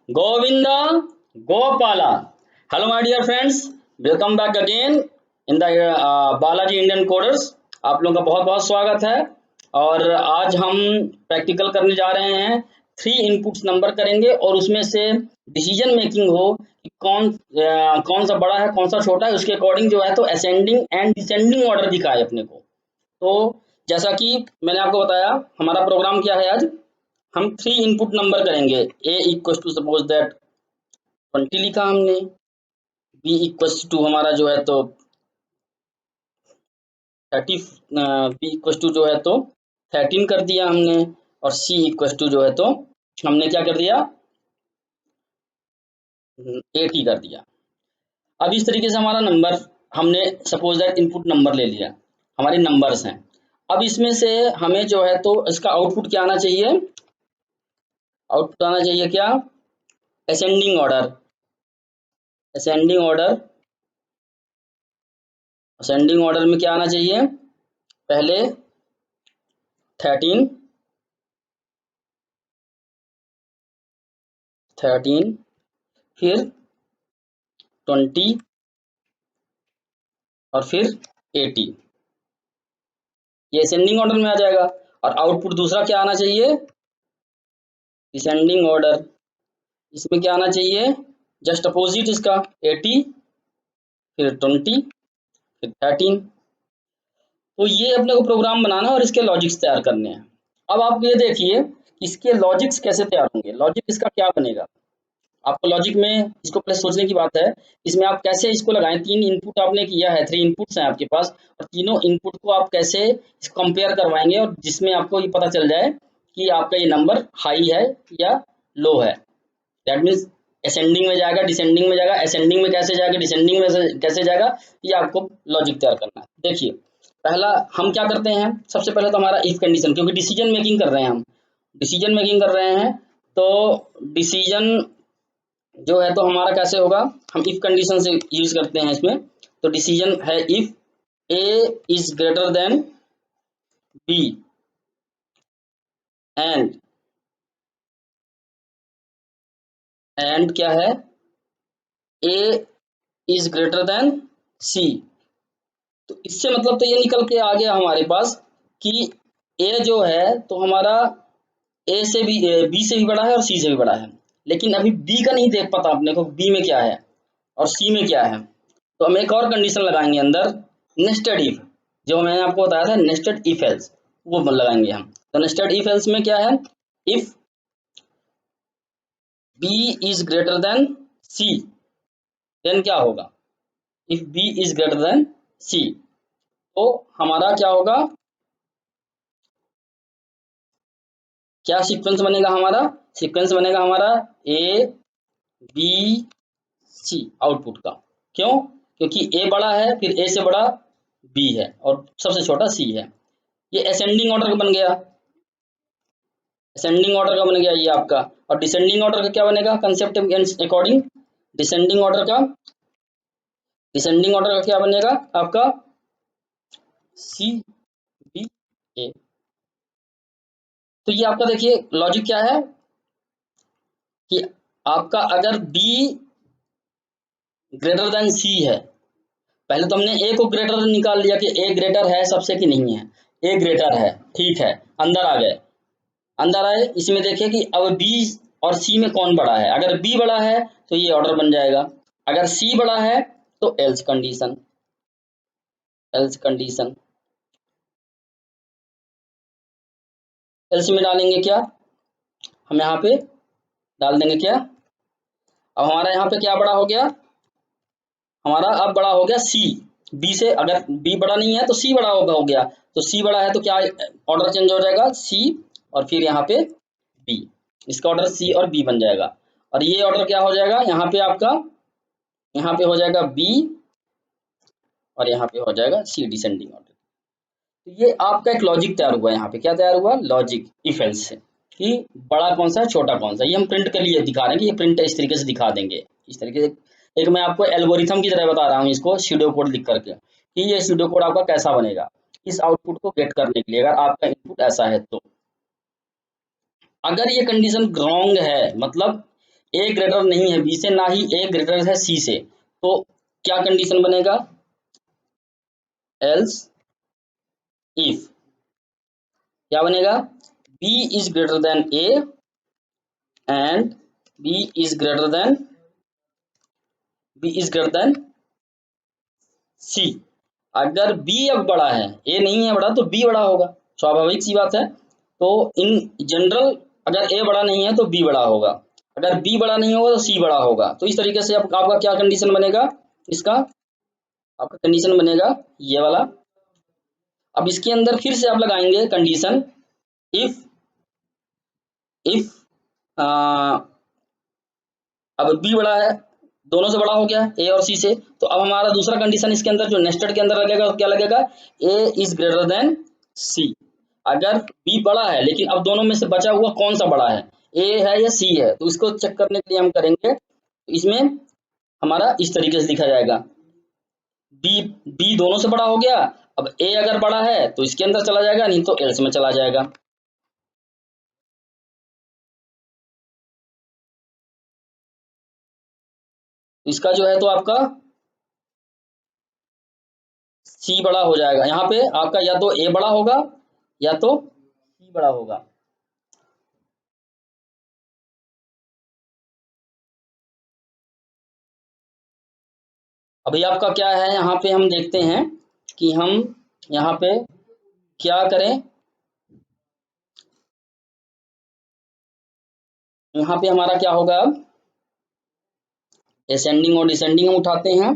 Govinda, Gopala. Hello, my dear friends. Welcome back again in the Balaji Indian coders. आप लोगों का बहुत बहुत स्वागत है। और आज हम प्रैक्टिकल करने जा रहे हैं। 3 इनपुट्स नंबर करेंगे और उसमें से डिसीजन मेकिंग हो कि कौन सा बड़ा है कौन सा छोटा है, उसके अकॉर्डिंग जो है तो असेंडिंग एंड डिसेंडिंग ऑर्डर दिखाए अपने को। तो जैसा कि मैंने आपको बताया, हमारा प्रोग्राम क्या है आज। हम 3 इनपुट नंबर करेंगे। ए इक्वल टू सपोज दैट 20 लिखा हमने, बी इक्वल टू हमारा जो है तो 30, बी इक्वल टू जो है तो 13 कर दिया हमने, और सी इक्वल टू जो है तो हमने क्या कर दिया, 80 कर दिया। अब इस तरीके से हमारा नंबर, हमने सपोज दैट इनपुट नंबर ले लिया, हमारे नंबर्स हैं। अब इसमें से हमें जो है तो इसका आउटपुट क्या आना चाहिए, आउटपुट आना चाहिए क्या, ascending order. Ascending order, ascending order में क्या आना चाहिए, पहले 13, फिर 20 और फिर 80। ये असेंडिंग ऑर्डर में आ जाएगा। और आउटपुट दूसरा क्या आना चाहिए, डिसेंडिंग ऑर्डर। इसमें क्या आना चाहिए, जस्ट अपोजिट इसका, 80 फिर 20 फिर 13। तो ये अपने को प्रोग्राम बनाना है और इसके लॉजिक्स तैयार करने हैं। अब आप ये देखिए इसके लॉजिक्स कैसे तैयार होंगे, लॉजिक इसका क्या बनेगा। आपको लॉजिक में इसको पहले सोचने की बात है, इसमें आप कैसे इसको लगाएं। 3 इनपुट आपने किया है, 3 इनपुट्स हैं आपके पास, और तीनों इनपुट को आप कैसे कंपेयर करवाएंगे, और जिसमें आपको ये पता चल जाए कि आपका ये नंबर हाई है या लो है। दैट मीन्स असेंडिंग में जाएगा, डिसेंडिंग में जाएगा, असेंडिंग में कैसे जाएगा, डिसेंडिंग में कैसे जाएगा, ये आपको लॉजिक तैयार करना है। देखिए पहला हम क्या करते हैं, सबसे पहले तो हमारा इफ कंडीशन, क्योंकि डिसीजन मेकिंग कर रहे हैं हम, डिसीजन मेकिंग कर रहे हैं तो डिसीजन जो है तो हमारा कैसे होगा, हम इफ कंडीशन से यूज करते हैं इसमें। तो डिसीजन है if A is greater than B and, and क्या है, A is greater than C. तो इससे मतलब तो ये निकल के आ गया हमारे पास कि ए जो है तो हमारा ए से भी, बी से भी बड़ा है और सी से भी बड़ा है। लेकिन अभी बी का नहीं देख पाता अपने को, बी में क्या है और सी में क्या है। तो हम एक और कंडीशन लगाएंगे अंदर, नेस्टेड इफ, जो मैंने आपको बताया था नेस्टेड इफ एल्स, वो लगाएंगे हम। तो नेस्टेड इफ एल्स में क्या है, if B is greater than C, then क्या होगा, if B is greater than C, तो हमारा क्या होगा, क्या सीक्वेंस बनेगा हमारा, सीक्वेंस बनेगा हमारा ए बी सी आउटपुट का। क्यों, क्योंकि ए बड़ा है, फिर ए से बड़ा बी है और सबसे छोटा सी है। ये असेंडिंग ऑर्डर का बन गया, असेंडिंग ऑर्डर का बन गया ये आपका। और डिसेंडिंग ऑर्डर का क्या बनेगा, कंसेप्ट अकॉर्डिंग, डिसेंडिंग ऑर्डर का, डिसेंडिंग ऑर्डर का क्या बनेगा आपका, सी बी ए। तो ये आपका देखिए लॉजिक क्या है कि आपका अगर बी ग्रेटर देन सी है, पहले तो हमने ए को ग्रेटर निकाल लिया कि ए ग्रेटर है सबसे कि नहीं है, ए ग्रेटर है, ठीक है, अंदर आ गए, अंदर आए, इसमें देखें कि अब बी और सी में कौन बड़ा है। अगर बी बड़ा है तो ये ऑर्डर बन जाएगा, अगर सी बड़ा है तो else condition, else condition, else में डालेंगे क्या, हम यहाँ पे डाल देंगे क्या, अब हमारा यहाँ पे क्या बड़ा हो गया, हमारा अब बड़ा हो गया सी, बी से, अगर बी बड़ा नहीं है तो सी बड़ा हो गया, तो सी बड़ा है तो क्या ऑर्डर चेंज हो जाएगा, सी और फिर यहाँ पे बी, इसका ऑर्डर सी और बी बन जाएगा। और ये ऑर्डर क्या हो जाएगा, यहाँ पे आपका, यहाँ पे हो जाएगा बी और यहाँ पे हो जाएगा सी, डिसेंडिंग ऑर्डर। तो ये आपका एक लॉजिक तैयार हुआ, यहाँ पे क्या तैयार हुआ, लॉजिक इफ एल्स से, कि बड़ा कौन सा है छोटा कौन सा। ये हम प्रिंट के लिए दिखा रहे हैं कि ये प्रिंट इस तरीके से दिखा देंगे, इस तरीके से। एक मैं आपको एल्गोरिथम की तरह बता रहा हूँ इसको सीडो कोड लिख करके, कि ये सीडो कोड आपका कैसा बनेगा इस आउटपुट को गेट करने के लिए, अगर आपका इनपुट ऐसा है तो। अगर ये कंडीशन रॉन्ग है, मतलब ए ग्रेटर नहीं है बी से, ना ही ए ग्रेटर है सी से, तो क्या कंडीशन बनेगा, एल्स इफ क्या बनेगा, B is greater than A and B is greater than C. अगर बी अब बड़ा है, ए नहीं है बड़ा, तो बी बड़ा होगा, स्वाभाविक सी बात है। तो इन जनरल अगर ए बड़ा नहीं है तो बी बड़ा होगा, अगर बी बड़ा नहीं होगा तो सी बड़ा होगा। तो इस तरीके से आपका क्या कंडीशन बनेगा, इसका आपका कंडीशन बनेगा ये वाला। अब इसके अंदर फिर से आप लगाएंगे कंडीशन, इफ इफ अब बी बड़ा है, दोनों से बड़ा हो गया ए और सी से, तो अब हमारा दूसरा कंडीशन इसके अंदर जो नेस्टेड के अंदर लगेगा क्या लगेगा, ए इज ग्रेटर देन सी। अगर बी बड़ा है लेकिन अब दोनों में से बचा हुआ कौन सा बड़ा है, ए है या सी है, तो इसको चेक करने के लिए हम करेंगे, तो इसमें हमारा इस तरीके से लिखा जाएगा, बी दोनों से बड़ा हो गया, अब ए अगर बड़ा है तो इसके अंदर चला जाएगा, नहीं तो एल्स में चला जाएगा। इसका जो है तो आपका सी बड़ा हो जाएगा, यहाँ पे आपका या तो ए बड़ा होगा या तो सी बड़ा होगा। अभी आपका क्या है, यहाँ पे हम देखते हैं कि हम यहाँ पे क्या करें, यहाँ पे हमारा क्या होगा, अब असेंडिंग और डिसेंडिंग हम उठाते हैं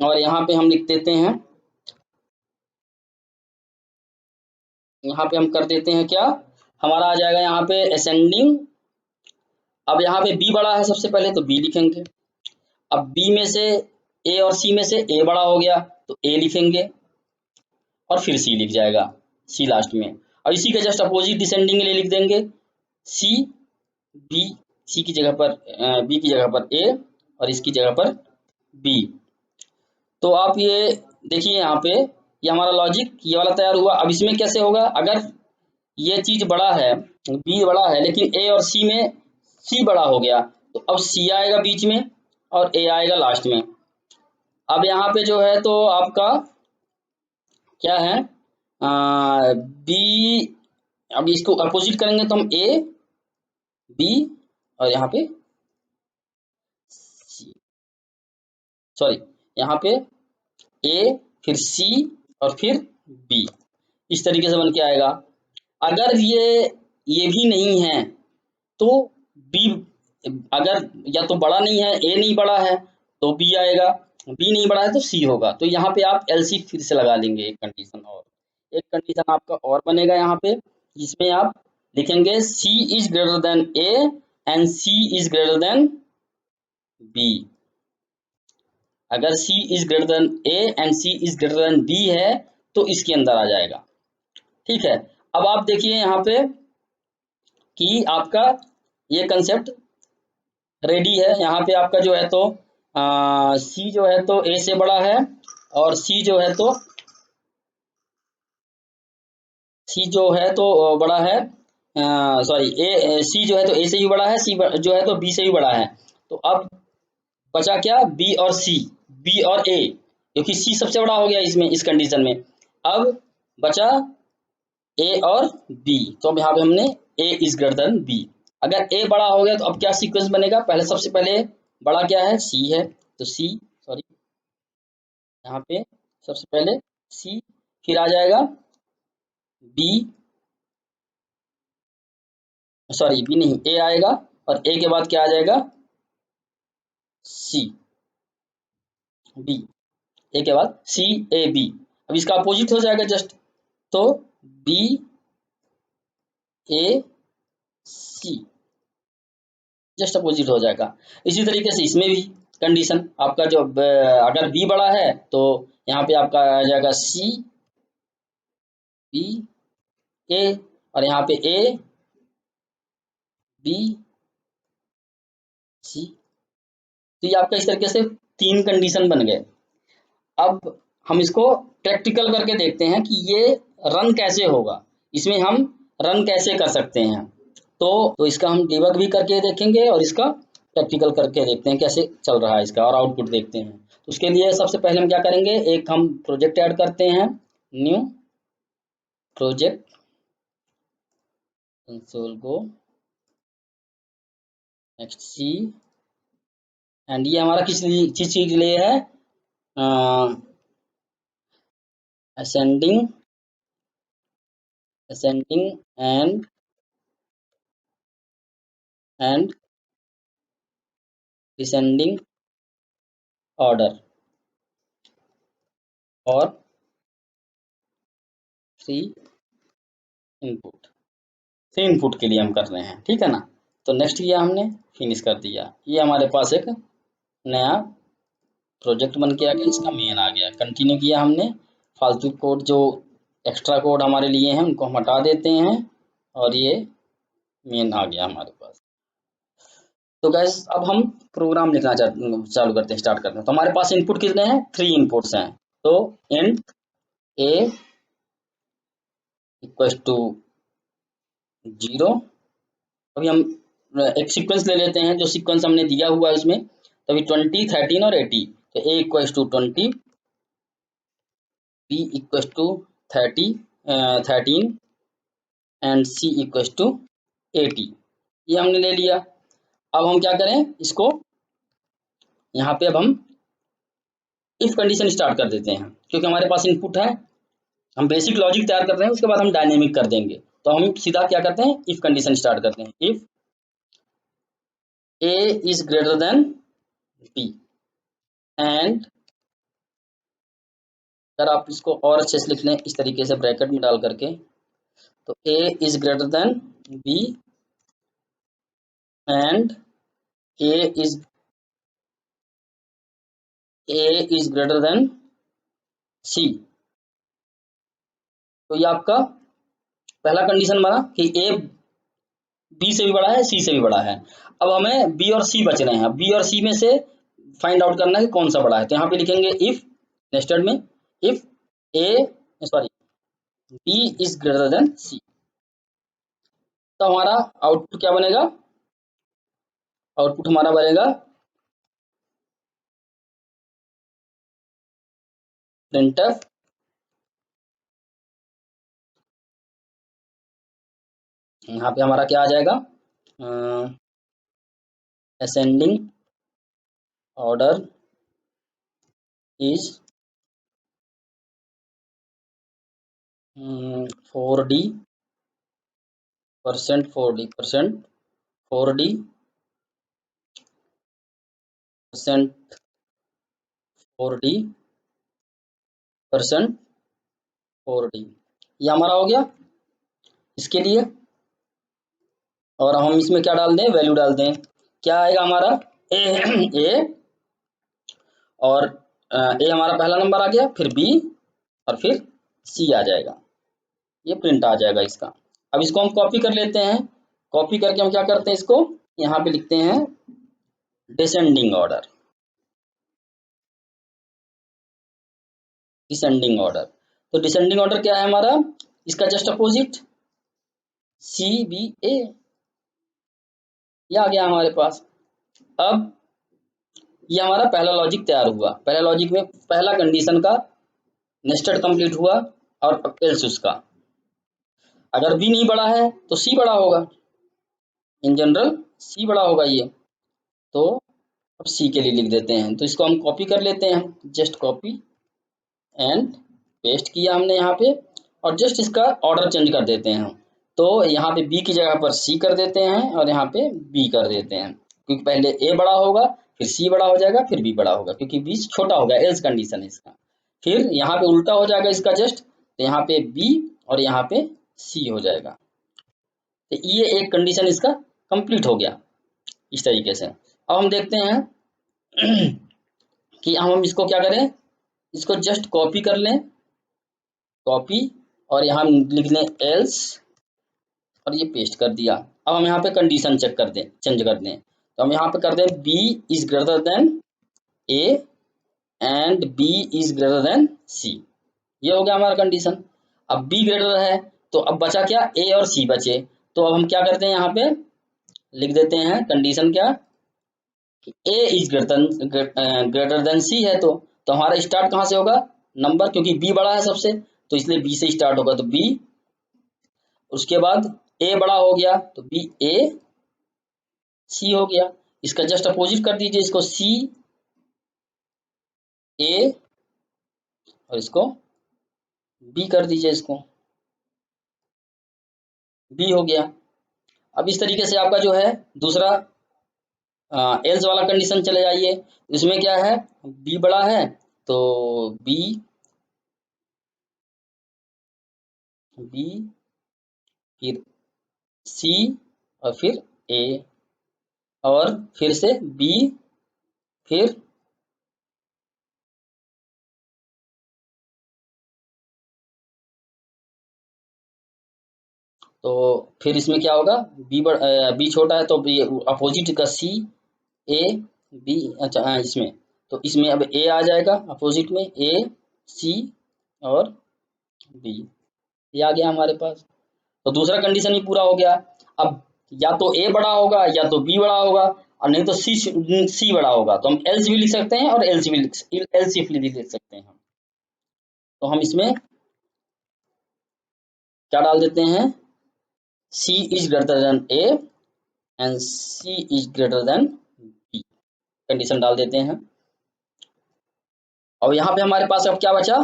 और यहाँ पे हम लिख देते हैं, यहाँ पे हम कर देते हैं क्या, हमारा आ जाएगा यहाँ पे असेंडिंग। अब यहाँ पे बी बड़ा है सबसे पहले तो बी लिखेंगे, अब बी में से ए और सी में से ए बड़ा हो गया तो ए लिखेंगे और फिर सी लिख जाएगा, सी लास्ट में। और इसी के जस्ट अपोजिट डिसेंडिंग के लिए लिख देंगे सी, बी, सी की जगह पर बी की जगह पर ए और इसकी जगह पर बी। तो आप ये देखिए यहाँ पे ये हमारा लॉजिक ये वाला तैयार हुआ। अब इसमें कैसे होगा, अगर ये चीज बड़ा है, बी बड़ा है लेकिन ए और सी में सी बड़ा हो गया, तो अब सी आएगा बीच में और ए आएगा लास्ट में। अब यहाँ पे जो है तो आपका क्या है, बी, अब इसको अपोजिट करेंगे तो हम ए बी और यहाँ पे सी, सॉरी यहाँ पे ए फिर सी और फिर बी, इस तरीके से बन के आएगा। अगर ये भी नहीं है तो बी, अगर या तो बड़ा नहीं है, ए नहीं बड़ा है तो बी आएगा, बी नहीं बड़ा है तो सी होगा। तो यहाँ पे आप एलसी फिर से लगा देंगे, एक कंडीशन और, एक कंडीशन आपका और बनेगा यहाँ पे, जिसमें आप लिखेंगे C is greater than A and C is greater than B. अगर C is greater than A and C is greater than B है तो इसके अंदर आ जाएगा। ठीक है, अब आप देखिए यहाँ पे कि आपका ये कंसेप्ट रेडी है। यहाँ पे आपका जो है तो C जो है तो A से बड़ा है और C जो है तो बड़ा है, सॉरी C जो है तो A से भी बड़ा है, C जो है तो B से भी बड़ा है। तो अब बचा क्या, B और C, B और A, क्योंकि C सबसे बड़ा हो गया इसमें, इस कंडीशन में। अब बचा A और B, तो अब यहाँ पे हमने A is greater than B। अगर A बड़ा हो गया तो अब क्या सीक्वेंस बनेगा, पहले सबसे पहले बड़ा क्या है, C है, तो C, सॉरी यहाँ पे सबसे पहले C, फिर आ जाएगा B, सॉरी B नहीं, A आएगा और A के बाद क्या आ जाएगा, C, B, A के बाद C A B। अब इसका अपोजिट हो जाएगा जस्ट, तो B A C just opposite हो जाएगा। इसी तरीके से इसमें भी कंडीशन आपका जो अगर B बड़ा है तो यहाँ पे आपका आ जाएगा C B A और यहाँ पे A B C। तो ये आपका इस तरीके से 3 कंडीशन बन गए। अब हम इसको प्रैक्टिकल करके देखते हैं कि ये रन कैसे होगा, इसमें हम रन कैसे कर सकते हैं। तो इसका हम डिबग भी करके देखेंगे और इसका प्रैक्टिकल करके देखते हैं कैसे चल रहा है इसका, और आउटपुट देखते हैं। तो उसके लिए सबसे पहले हम क्या करेंगे, एक हम प्रोजेक्ट ऐड करते हैं, new project, console go, next C, and ये हमारा किस चीज के लिए है, असेंडिंग एंड डिसेंडिंग ऑर्डर और 3 इनपुट, 3 इनपुट के लिए हम कर रहे हैं, ठीक है ना। तो नेक्स्ट किया हमने, फिनिश कर दिया, ये हमारे पास एक नया प्रोजेक्ट बन के आ गया, इसका मेन आ गया। कंटिन्यू किया हमने, फालतू कोड जो एक्स्ट्रा कोड हमारे लिए हैं उनको हम हटा देते हैं, और ये मेन आ गया हमारे पास। तो गैस अब हम प्रोग्राम लिखना चालू करते हैं, स्टार्ट करते हैं। तो हमारे पास इनपुट कितने हैं, 3 इनपुट्स हैं। तो इंट ए इक्वल्स टू 0। अभी हम एक सीक्वेंस ले लेते हैं, जो सीक्वेंस हमने दिया हुआ है उसमें। तो अभी 20, 13 और 80। तो A equals to 20, B equals to 13 and C equals to 80। ये हमने ले लिया। अब हम क्या करें, इसको यहाँ पे अब हम इफ कंडीशन स्टार्ट कर देते हैं, क्योंकि हमारे पास इनपुट है। हम बेसिक लॉजिक तैयार कर रहे हैं, उसके बाद हम डायनेमिक कर देंगे। तो हम सीधा क्या करते हैं, इफ कंडीशन स्टार्ट करते हैं। If A is greater than B and, अगर आप इसको और अच्छे से लिख लें इस तरीके से ब्रैकेट में डाल करके, तो A is greater than B and A is greater than C. तो ये आपका पहला कंडीशन बना कि ए बी से भी बड़ा है, सी से भी बड़ा है। अब हमें बी और सी बच रहे हैं, बी और सी में से फाइंड आउट करना है कि कौन सा बड़ा है। तो यहाँ पे लिखेंगे इफ, नेस्टेड में, if A sorry B is greater than C. तो हमारा आउटपुट क्या बनेगा, आउटपुट हमारा बनेगा प्रिंटफ यहाँ पे हमारा क्या आ जाएगा, ascending order is 4D percent 4D percent 4D percent 4D percent 4D। ये हमारा हो गया इसके लिए। और हम इसमें क्या डाल दें, वैल्यू डाल दें। क्या आएगा हमारा, ए और ए हमारा पहला नंबर आ गया, फिर बी और फिर सी आ जाएगा। ये प्रिंट आ जाएगा इसका। अब इसको हम कॉपी कर लेते हैं। कॉपी करके हम क्या करते हैं, इसको यहाँ पे लिखते हैं डिसेंडिंग ऑर्डर, डिसेंडिंग ऑर्डर। तो डिसेंडिंग ऑर्डर क्या है हमारा, इसका जस्ट अपोजिट सी बी ए, ये आ गया हमारे पास। अब ये हमारा पहला लॉजिक तैयार हुआ। पहला लॉजिक में पहला कंडीशन का नेस्टेड कंप्लीट हुआ, और एल्स उसका, अगर बी नहीं बड़ा है तो सी बड़ा होगा, इन जनरल सी बड़ा होगा ये। तो अब सी के लिए लिख देते हैं। तो इसको हम कॉपी कर लेते हैं, जस्ट कॉपी एंड पेस्ट किया हमने यहाँ पे, और जस्ट इसका ऑर्डर चेंज कर देते हैं हम। तो यहाँ पे बी की जगह पर सी कर देते हैं, और यहाँ पे बी कर देते हैं, क्योंकि पहले ए बड़ा होगा, फिर सी बड़ा हो जाएगा, फिर बी बड़ा होगा, क्योंकि बी छोटा हो गया, एल्स कंडीशन है इसका। फिर यहाँ पे उल्टा हो जाएगा इसका जस्ट, तो यहाँ पे बी और यहाँ पे सी हो जाएगा। तो ये एक कंडीशन इसका कंप्लीट हो गया इस तरीके से। अब हम देखते हैं कि हम इसको क्या करें, इसको जस्ट कॉपी कर लें, कॉपी, और यहाँ लिख लें एल्स, और ये पेस्ट कर दिया। अब हम यहाँ पे कंडीशन चेक कर दें, चेंज कर दें। तो हम यहाँ पे कर दें B is greater than A and B is greater than C. ये हो गया हमारा कंडीशन। अब बी ग्रेटर है, तो अब बचा क्या, ए और सी बचे। तो अब हम क्या करते हैं, यहाँ पे लिख देते हैं कंडीशन क्या, ए इज ग्रेटर देन सी है। तो हमारा स्टार्ट कहाँ से होगा, नंबर, क्योंकि बी बड़ा है सबसे, तो इसलिए बी से स्टार्ट होगा, तो बी। उसके बाद ए बड़ा हो गया तो बी ए सी हो गया। इसका जस्ट अपोजिट कर दीजिए, इसको सी ए और इसको बी कर दीजिए, इसको बी हो गया। अब इस तरीके से आपका जो है दूसरा एल्स वाला कंडीशन चले जाइए। इसमें क्या है, बी बड़ा है तो बी बी फिर सी और फिर ए और फिर से बी फिर तो फिर इसमें क्या होगा, बी छोटा है तो बी अपोजिट का सी ए बी, अच्छा हाँ इसमें, तो इसमें अब ए आ जाएगा अपोजिट में, ए सी और बी, ये आ गया हमारे पास। तो दूसरा कंडीशन भी पूरा हो गया। अब या तो ए बड़ा होगा या तो बी बड़ा होगा, और नहीं तो सी बड़ा होगा, तो हम एल्स भी लिख सकते हैं और एल्स भी एल्स भी लिख सकते हैं हम। तो हम इसमें क्या डाल देते हैं, C is greater than A and C is greater than B, condition डाल देते हैं। और यहाँ पे हमारे पास अब क्या बचा,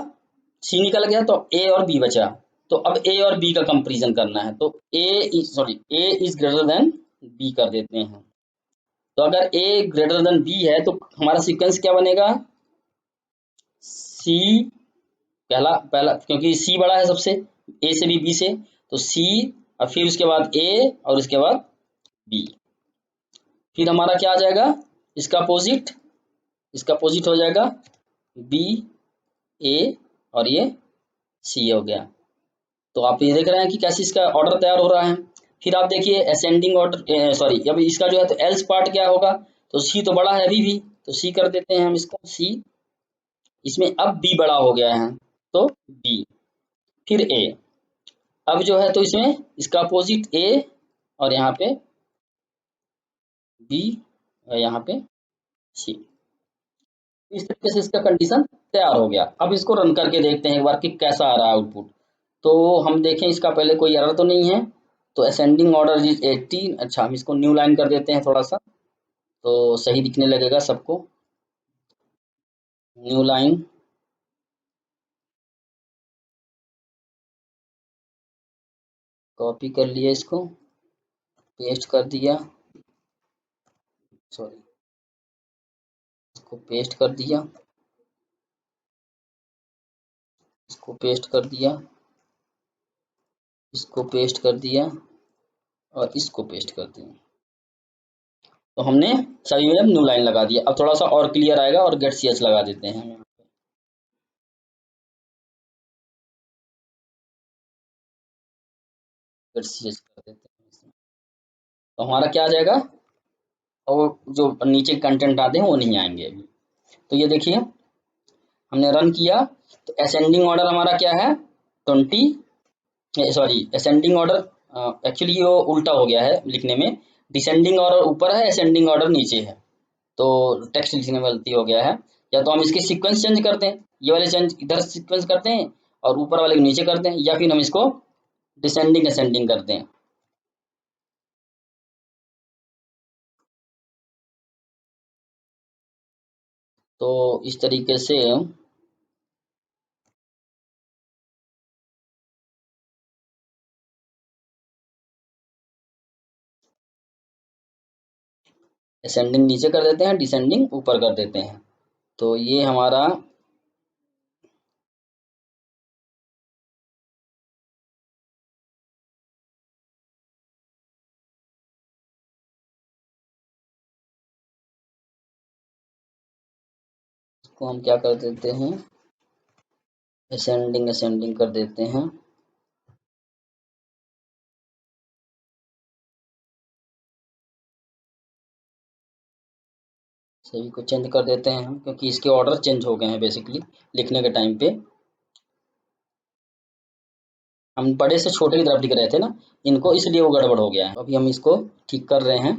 सी निकल गया तो ए और बी बचा। तो अब ए और बी का कंपैरिजन करना है, तो A is greater than B कर देते हैं। तो अगर ए ग्रेटर देन बी है तो हमारा सीक्वेंस क्या बनेगा, सी पहला पहला, क्योंकि सी बड़ा है सबसे, ए से भी बी से, तो सी और फिर उसके बाद ए और उसके बाद बी। फिर हमारा क्या आ जाएगा, इसका अपोजिट, इसका अपोजिट हो जाएगा बी ए और ये सी हो गया। तो आप ये देख रहे हैं कि कैसे इसका ऑर्डर तैयार हो रहा है। फिर आप देखिए असेंडिंग ऑर्डर, सॉरी अब इसका जो है तो एल्स पार्ट क्या होगा, तो सी तो बड़ा है अभी भी, तो सी कर देते हैं हम इसको सी। इसमें अब बी बड़ा हो गया है तो बी फिर ए। अब जो है तो इसमें इसका अपोजिट ए और यहाँ पे बी और यहाँ पे सी। इस तरीके से इसका कंडीशन तैयार हो गया। अब इसको रन करके देखते हैं एक बार कि कैसा आ रहा है आउटपुट। तो हम देखें इसका पहले कोई एरर तो नहीं है। तो असेंडिंग ऑर्डर इज 18, अच्छा हम इसको न्यू लाइन कर देते हैं थोड़ा सा, तो सही दिखने लगेगा सबको। न्यू लाइन, कॉपी कर लिया, इसको पेस्ट कर दिया, सॉरी इसको पेस्ट कर दिया, इसको पेस्ट कर दिया, इसको पेस्ट कर दिया और इसको पेस्ट कर दिया। तो हमने सभी में न्यू लाइन लगा दिया। अब थोड़ा सा और क्लियर आएगा, और गेट सी एच लगा देते हैं, गेट सी एच कर देते हैं इसमें। तो हमारा क्या आ जाएगा, और जो नीचे कंटेंट आते हैं वो नहीं आएंगे अभी। तो ये देखिए हमने रन किया, तो असेंडिंग ऑर्डर हमारा क्या है 20, सॉरी असेंडिंग ऑर्डर एक्चुअली वो उल्टा हो गया है लिखने में, डिसेंडिंग ऑर्डर ऊपर है, असेंडिंग ऑर्डर नीचे है, तो टेक्स्ट लिखने में गलती हो गया है। या तो हम इसके सीक्वेंस चेंज करते हैं, ये वाले चेंज इधर सीक्वेंस करते हैं और ऊपर वाले को नीचे करते हैं, या फिर हम इसको डिसेंडिंग असेंडिंग करते हैं। तो इस तरीके से असेंडिंग नीचे कर देते हैं, डिसेंडिंग ऊपर कर देते हैं। तो ये हमारा को हम क्या कर देते हैं, असेंडिंग असेंडिंग कर देते हैं। सभी को चेंज कर देते हैं हम, क्योंकि इसके ऑर्डर चेंज हो गए हैं बेसिकली लिखने के टाइम पे। हम बड़े से छोटे की तरफ लिख रहे थे ना इनको, इसलिए वो गड़बड़ हो गया है। अभी हम इसको ठीक कर रहे हैं।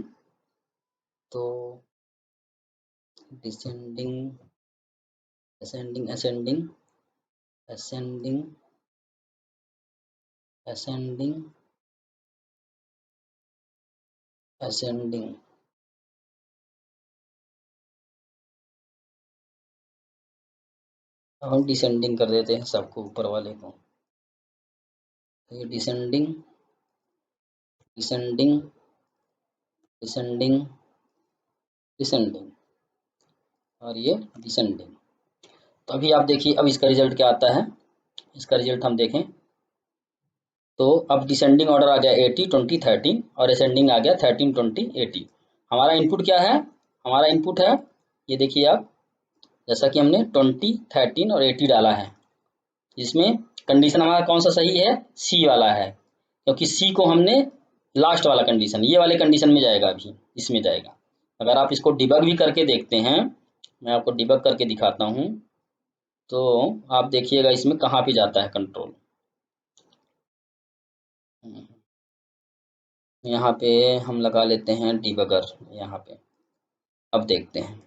तो descending ascending ascending ascending ascending ascending, अब हम डिसेंडिंग कर देते हैं सबको, ऊपर वाले को। ये डिसेंडिंग डिसेंडिंग डिसेंडिंग डिसेंडिंग और ये डिसेंडिंग। तो अभी आप देखिए अब इसका रिजल्ट क्या आता है। इसका रिजल्ट हम देखें तो अब डिसेंडिंग ऑर्डर आ गया 80 20 13 और असेंडिंग आ गया 13 20 80। हमारा इनपुट क्या है, हमारा इनपुट है ये देखिए आप, जैसा कि हमने 20 13 और 80 डाला है, जिसमें कंडीशन हमारा कौन सा सही है, सी वाला है, क्योंकि सी को हमने लास्ट वाला कंडीशन, ये वाले कंडीशन में जाएगा, अभी इसमें जाएगा। अगर आप इसको डिबग भी करके देखते हैं, मैं आपको डिबग करके दिखाता हूँ, तो आप देखिएगा इसमें कहाँ पे जाता है कंट्रोल। यहाँ पे हम लगा लेते हैं डिबगर यहाँ पे। अब देखते हैं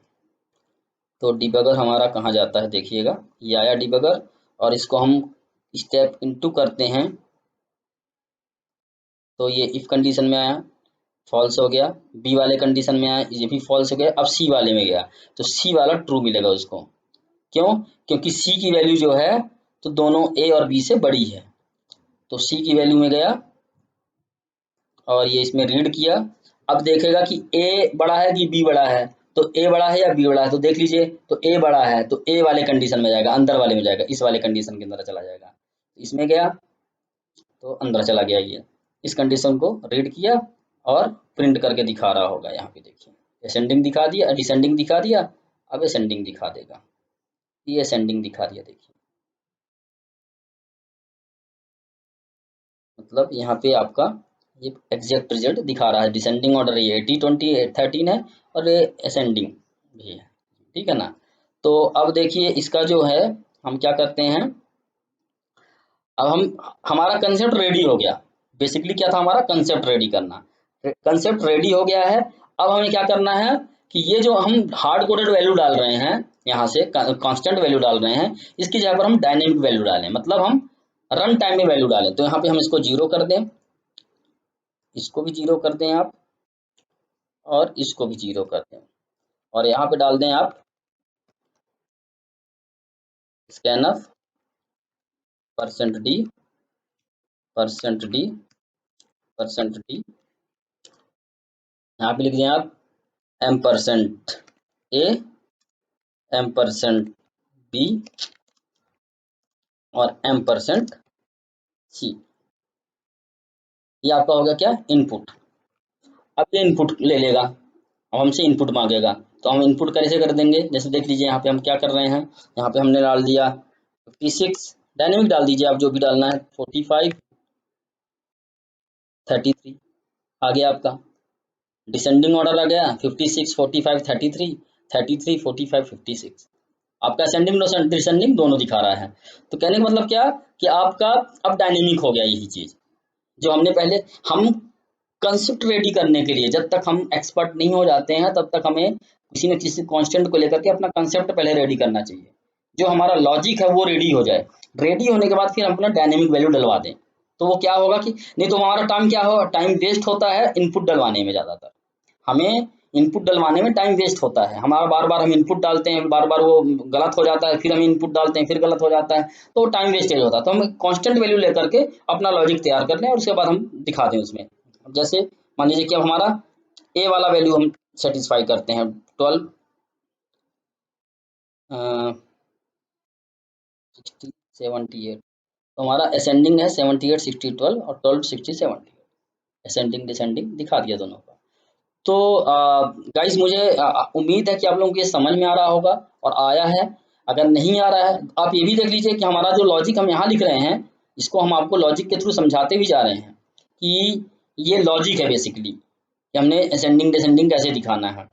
तो डिबगर हमारा कहाँ जाता है, देखिएगा ये आया डिबगर, और इसको हम स्टेप इनटू करते हैं तो ये इफ कंडीशन में आया, फॉल्स हो गया। बी वाले कंडीशन में आया, ये भी फॉल्स हो गया। अब सी वाले में गया तो सी वाला ट्रू मिलेगा उसको। क्यों, क्योंकि सी की वैल्यू जो है तो दोनों ए और बी से बड़ी है, तो सी की वैल्यू में गया और ये इसमें रीड किया। अब देखेगा कि ए बड़ा है कि बी बड़ा है, तो ए बड़ा है या बी बड़ा है, तो देख लीजिए तो ए बड़ा है तो ए वाले कंडीशन में जाएगा, अंदर वाले में जाएगा, इस वाले कंडीशन के अंदर चला जाएगा। इसमें गया तो अंदर चला गया, ये इस कंडीशन को रीड किया और प्रिंट करके दिखा रहा होगा। यहाँ पे देखिए असेंडिंग दिखा दिया, डिसेंडिंग दिखा दिया, अब असेंडिंग दिखा देगा, ये असेंडिंग दिखा दिया। देखिए मतलब यहाँ पे आपका ये एग्जैक्ट रिजल्ट दिखा रहा है। डिसेंडिंग ऑर्डर ये 80 20 13 है और ये असेंडिंग भी है, ठीक है ना। तो अब देखिए इसका जो है हम क्या करते हैं, अब हम हमारा कंसेप्ट रेडी हो गया। बेसिकली क्या था हमारा कंसेप्ट रेडी करना, कंसेप्ट रेडी हो गया है। अब हमें क्या करना है कि ये जो हम हार्ड कोडेड वैल्यू डाल रहे हैं, यहाँ से कांस्टेंट वैल्यू डाल रहे हैं, इसकी जगह पर हम डायनेमिक वैल्यू डालें, मतलब हम रन टाइम में वैल्यू डालें। तो यहाँ पे हम इसको 0 कर दें, इसको भी 0 कर दें आप, और इसको भी 0 कर दें, और यहाँ पे डाल दें आप स्कैनफ %d %d %d, यहाँ पे लिख दें आप %a %b और %c। ये आपका हो गया क्या, इनपुट। अब ये इनपुट ले लेगा, अब हमसे इनपुट मांगेगा, तो हम इनपुट कैसे कर देंगे, जैसे देख लीजिए यहाँ पे हम क्या कर रहे हैं, यहाँ पे हमने डाल दिया 56, डायनेमिक डाल दीजिए आप जो भी डालना है, 45 33 आ गया आपका। डिसेंडिंग ऑर्डर आ गया 56 45 33 33 45 56, आपका असेंडिंग डिसेंडिंग दोनों दिखा रहा है। तो कहने का मतलब क्या कि आपका अब डायनेमिक हो गया यही चीज जो हमने पहले, हम कंसेप्ट रेडी करने के लिए जब तक हम एक्सपर्ट नहीं हो जाते हैं तब तक हमें किसी न किसी कांस्टेंट को लेकर के अपना कंसेप्ट पहले रेडी करना चाहिए, जो हमारा लॉजिक है वो रेडी हो जाए। रेडी होने के बाद फिर हम अपना डायनेमिक वैल्यू डलवा दें, तो वो क्या होगा कि नहीं तो हमारा टाइम क्या हो, टाइम वेस्ट होता है इनपुट डलवाने में। ज़्यादातर हमें इनपुट डलवाने में टाइम वेस्ट होता है हमारा, बार बार हम इनपुट डालते हैं, बार बार वो गलत हो जाता है, फिर हम इनपुट डालते हैं फिर गलत हो जाता है, तो टाइम वेस्टेज होता है। तो हम कांस्टेंट वैल्यू लेकर के अपना लॉजिक तैयार कर लें और उसके बाद हम दिखा दें उसमें। जैसे मान लीजिए कि अब हमारा ए वाला वैल्यू हम सेटिस्फाई करते हैं 12 60 78, तो हमारा असेंडिंग है 78 60 12 और 12 60 70, असेंडिंग डिसेंडिंग दिखा दिया दोनों का। तो गाइस मुझे उम्मीद है कि आप लोगों को ये समझ में आ रहा होगा और आया है। अगर नहीं आ रहा है आप ये भी देख लीजिए कि हमारा जो लॉजिक हम यहाँ लिख रहे हैं, इसको हम आपको लॉजिक के थ्रू समझाते भी जा रहे हैं कि ये लॉजिक है बेसिकली कि हमने असेंडिंग डिसेंडिंग कैसे दिखाना है।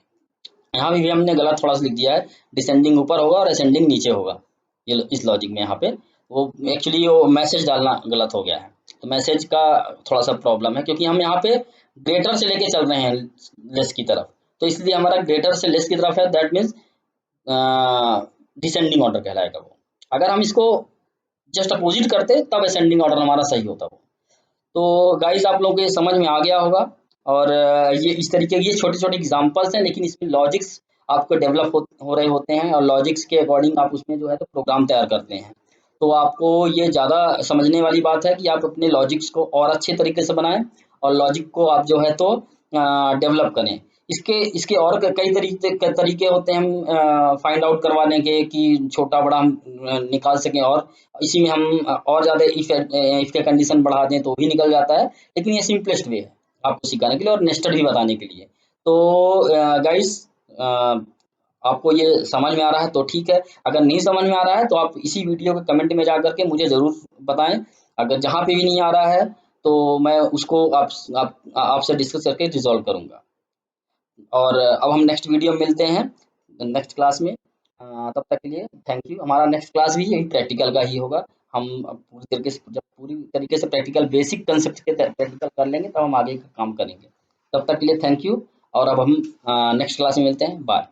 यहाँ भी हमने गलत थोड़ा सा लिख दिया है, डिसेंडिंग ऊपर होगा और असेंडिंग नीचे होगा, ये इस लॉजिक में यहाँ पे वो एक्चुअली वो मैसेज डालना गलत हो गया है। तो मैसेज का थोड़ा सा प्रॉब्लम है, क्योंकि हम यहाँ पे ग्रेटर से लेके चल रहे हैं लेस की तरफ, तो इसलिए हमारा ग्रेटर से लेस की तरफ है, दैट मीन्स डिसेंडिंग ऑर्डर कहलाएगा वो। अगर हम इसको जस्ट अपोजिट करते तब असेंडिंग ऑर्डर हमारा सही होता वो। तो गाइस आप लोगों को ये समझ में आ गया होगा, और ये इस तरीके ये छोटे छोटे एग्जांपल्स हैं, लेकिन इसमें लॉजिक्स आपको डेवलप हो रहे होते हैं, और लॉजिक्स के अकॉर्डिंग आप उसमें जो है तो प्रोग्राम तैयार करते हैं। तो आपको ये ज़्यादा समझने वाली बात है कि आप अपने लॉजिक्स को और अच्छे तरीके से बनाएं, और लॉजिक को आप जो है तो डेवलप करें। इसके इसके और कई तरीके होते हैं हम फाइंड आउट करवाने के, कि छोटा बड़ा हम निकाल सकें, और इसी में हम और ज़्यादा इफ के कंडीशन बढ़ा दें तो भी निकल जाता है, लेकिन ये सिंपलेस्ट वे है आपको सिखाने के लिए और नेस्टेड भी बताने के लिए। तो गाइस, आपको ये समझ में आ रहा है तो ठीक है, अगर नहीं समझ में आ रहा है तो आप इसी वीडियो के कमेंट में जा करके मुझे ज़रूर बताएं। अगर जहाँ पे भी नहीं आ रहा है तो मैं उसको आपसे डिस्कस करके रिजॉल्व करूँगा। और अब हम नेक्स्ट वीडियो में मिलते हैं, नेक्स्ट क्लास में। तब तक के लिए थैंक यू। हमारा नेक्स्ट क्लास भी यही प्रैक्टिकल का ही होगा। हम अब पूरी तरीके से प्रैक्टिकल बेसिक कंसेप्ट के प्रैक्टिकल कर लेंगे, तब हम आगे का काम करेंगे। तब तक के लिए थैंक यू, और अब हम नेक्स्ट क्लास में मिलते हैं। बाय।